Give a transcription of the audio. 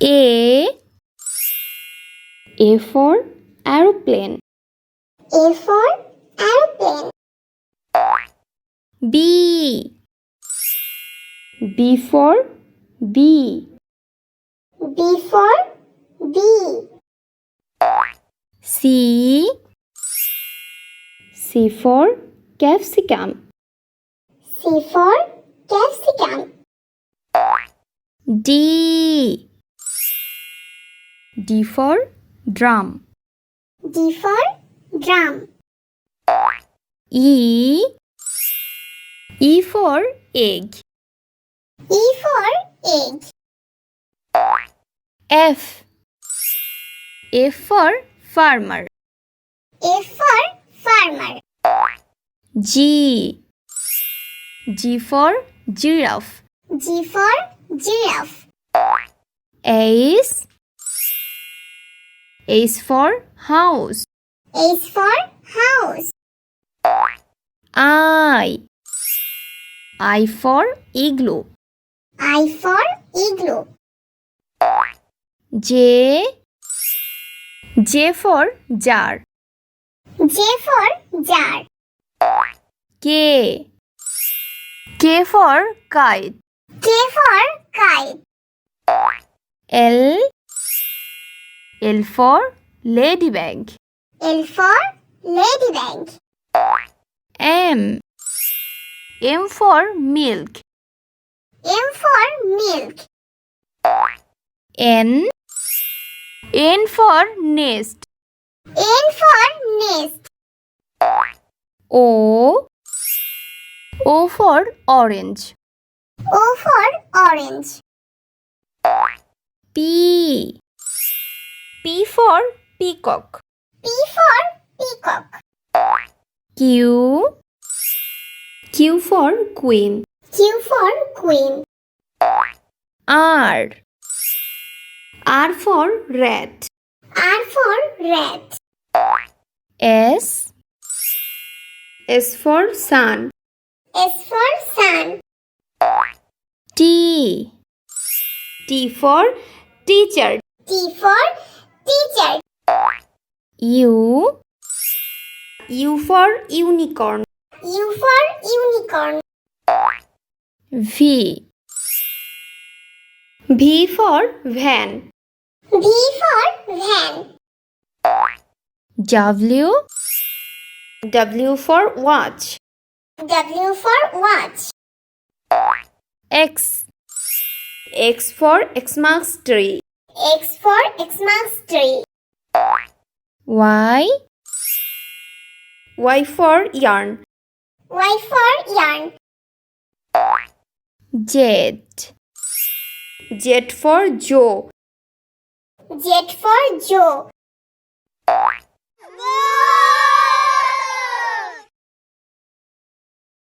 A for aeroplane. A for aeroplane. B for bee. B for bee. C for capsicum. C for capsicum. D for drum. D for drum. E for egg. E for egg. F for farmer. F for farmer. G for giraffe. G for giraffe. H for house. H for house. I for igloo. I for igloo. J for jar. J for jar. K for kite. K for kite. L for ladybug. L for ladybug. M for milk. M for milk. N for nest. N for nest. O for orange. O for orange. P for peacock. P for peacock. Q for queen. Q for queen. R for rat. R for rat. S for sun. S for sun. T for teacher. T for teacher. U for unicorn. U for unicorn. V for van. V for van. W for watch. W for watch. X for Xmas tree. X for Xmas tree. Y for yarn. Y for yarn. Z for Joe. Z for Joe.